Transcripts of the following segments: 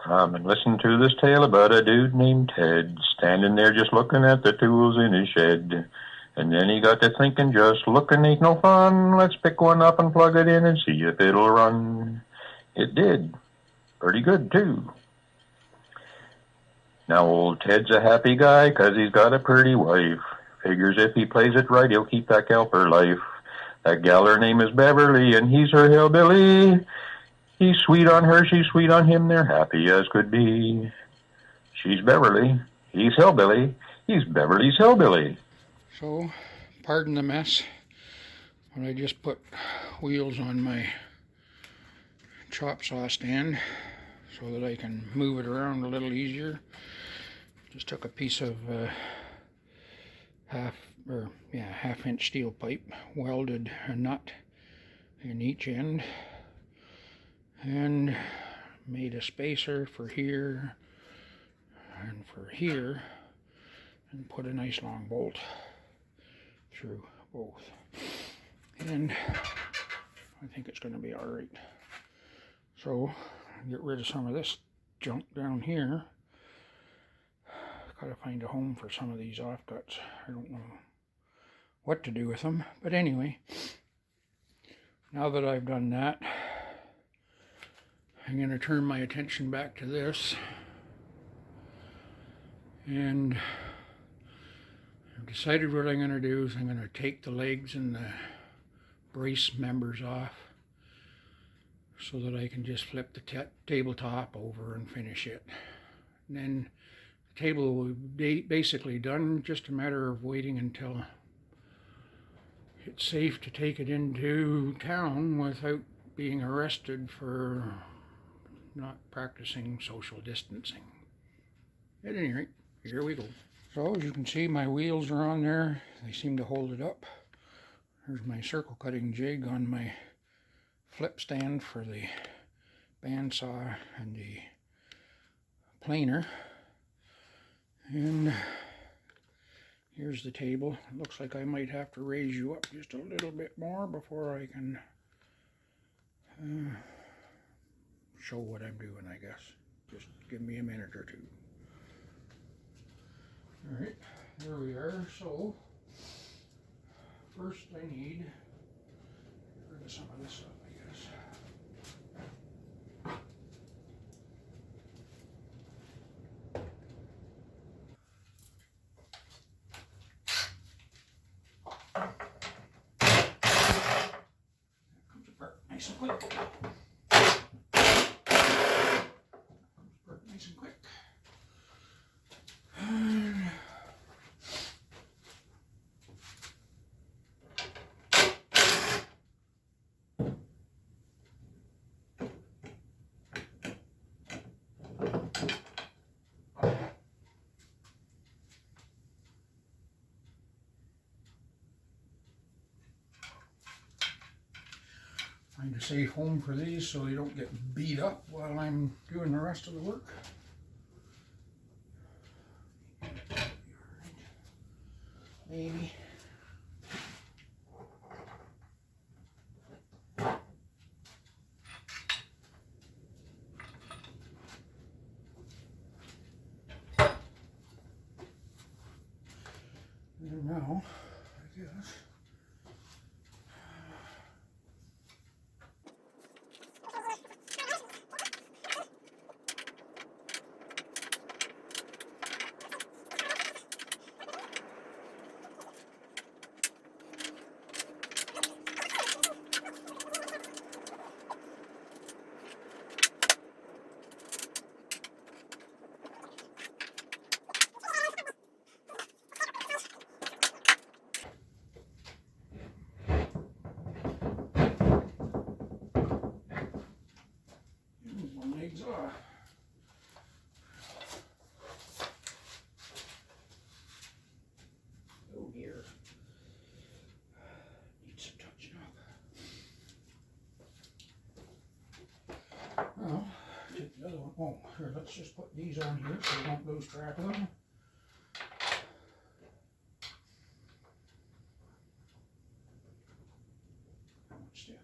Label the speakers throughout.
Speaker 1: Come and listen to this tale about a dude named Ted, standing there just looking at the tools in his shed. And then he got to thinking, just looking ain't no fun. Let's pick one up and plug it in and see if it'll run. It did. Pretty good, too. Now old Ted's a happy guy 'cause he's got a pretty wife. Figures if he plays it right, he'll keep that gal for life. That gal, her name is Beverly, and he's her hillbilly. He's sweet on her, she's sweet on him, they're happy as could be. She's Beverly, he's Hillbilly, he's Beverly's Hillbilly.
Speaker 2: So, pardon the mess, but I just put wheels on my chop saw stand so that I can move it around a little easier. Just took a piece of half-inch steel pipe, welded a nut in each end, and made a spacer for here and for here, and put a nice long bolt through both. And I think it's going to be all right. So get rid of some of this junk down here. Gotta find a home for some of these offcuts. I don't know what to do with them, but anyway, now that I've done that, I'm going to turn my attention back to this, and I've decided what I'm going to do is I'm going to take the legs and the brace members off so that I can just flip the tabletop over and finish it. And then the table will be basically done, just a matter of waiting until it's safe to take it into town without being arrested for not practicing social distancing. At any rate, here we go. So as you can see, my wheels are on there. They seem to hold it up. There's my circle cutting jig on my flip stand for the bandsaw and the planer. And here's the table. It looks like I might have to raise you up just a little bit more before I can show what I'm doing, I guess. Just give me a minute or two. Alright, there we are. So, first I need to get rid of some of this stuff, I guess. That comes apart nice and quick. Nice and quick. Find a safe home for these so they don't get beat up while I'm doing the rest of the work. Maybe. And now, I guess. One leg's off. Oh dear. Needs some touching up. Well, take the other one. Oh, here, let's just put these on here so we don't lose track of them. Stiff.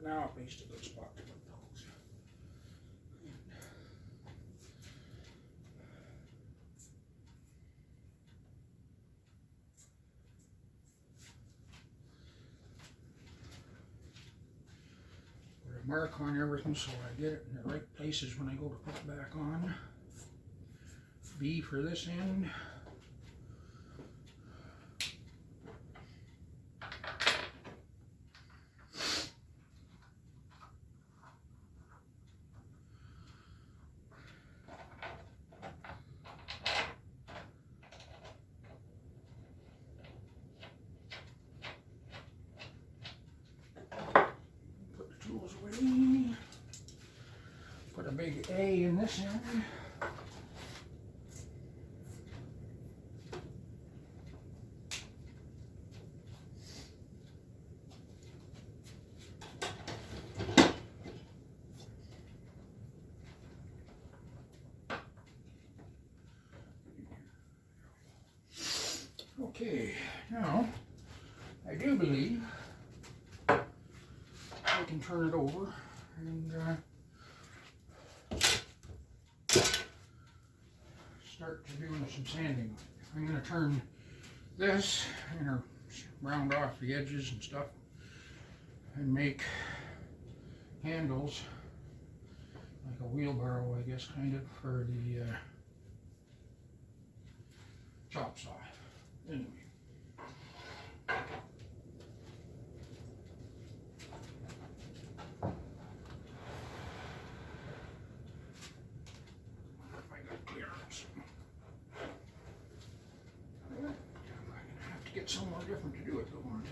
Speaker 2: now at least a good spot to put those. Put a mark on everything so I get it in the right places when I go to put it back on. B for this end. Put a big A in this end. Okay, now I do believe I can turn it over and start to doing some sanding. I'm going to turn this, I'm going to round off the edges and stuff and make handles like a wheelbarrow, I guess, kind of, for the chop saw. Anyway. Get somewhere different to do it, though, aren't I?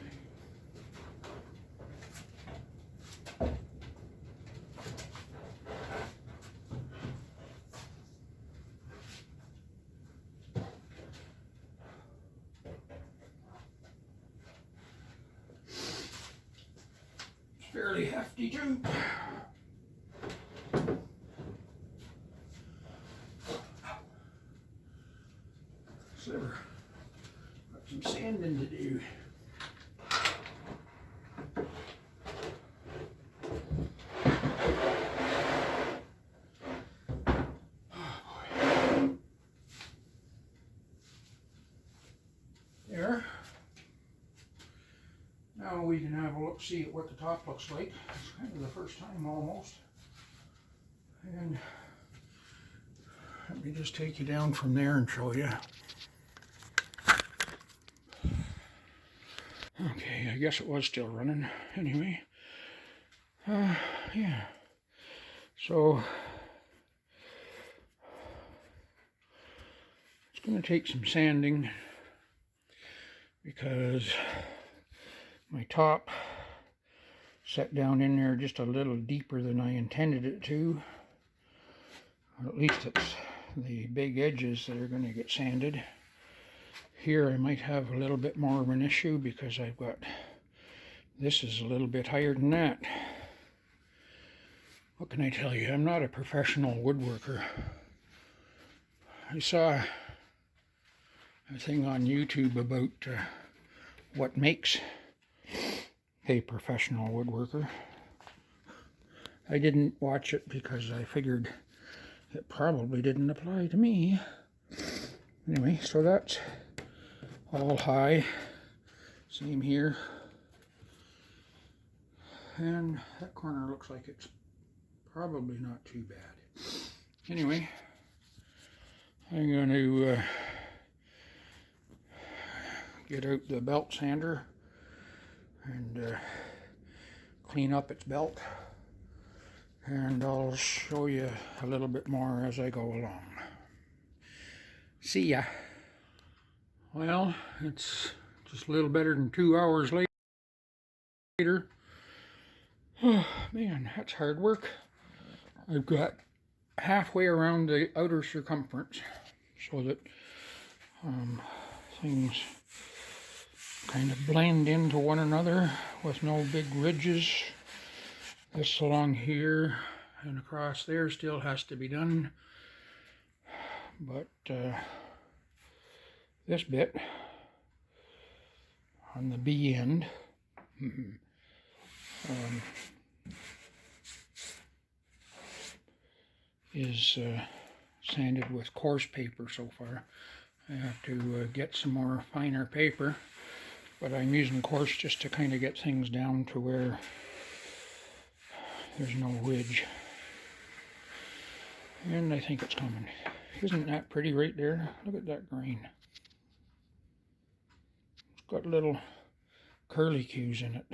Speaker 2: It's fairly hefty too. Sliver. Got some sanding to do. There. Now we can have a look, see at what the top looks like. It's kind of the first time almost. And let me just take you down from there and show you. Okay, I guess it was still running. Anyway, yeah. So it's going to take some sanding because my top set down in there just a little deeper than I intended it to. Or at least it's the big edges that are going to get sanded. Here I might have a little bit more of an issue because I've got, this is a little bit higher than that. What can I tell you? I'm not a professional woodworker. I saw a thing on YouTube about what makes a professional woodworker. I didn't watch it because I figured it probably didn't apply to me. Anyway, so that's all high. Same here. And that corner looks like it's probably not too bad. Anyway, I'm going to get out the belt sander and clean up its belt. And I'll show you a little bit more as I go along. See ya. Well, it's just a little better than 2 hours later. Oh, man, that's hard work. I've got halfway around the outer circumference so that things kind of blend into one another with no big ridges. This along here and across there still has to be done, but this bit on the B end is sanded with coarse paper so far. I have to get some more finer paper, but I'm using coarse just to kind of get things down to where there's no ridge. And I think it's coming. Isn't that pretty right there? Look at that grain. It's got little curly cues in it.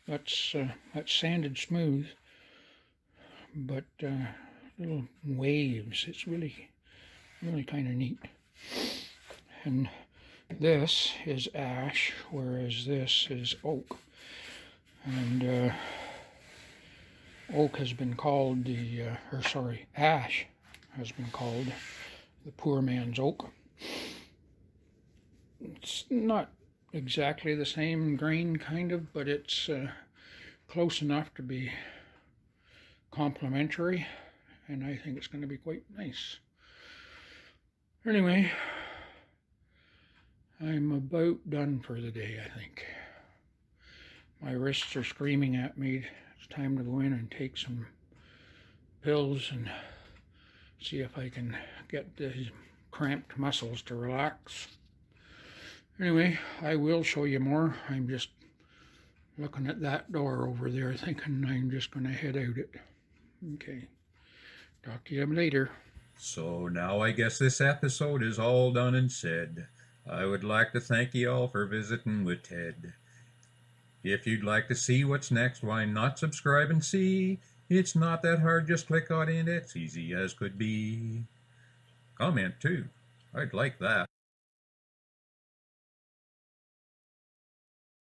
Speaker 2: That's sanded smooth, but little waves. It's really kind of neat. And this is ash, whereas this is oak. And oak has been called ash has been called the poor man's oak. It's not exactly the same grain, kind of, but it's close enough to be complementary, and I think it's going to be quite nice. Anyway, I'm about done for the day, I think. My wrists are screaming at me. It's time to go in and take some pills and see if I can get the cramped muscles to relax. Anyway, I will show you more. I'm just looking at that door over there, thinking I'm just going to head out it. Okay. Talk to you later.
Speaker 3: So now I guess this episode is all done and said. I would like to thank you all for visiting with Ted. If you'd like to see what's next, why not subscribe and see? It's not that hard, just click on it. It's easy as could be. Comment too. I'd like that.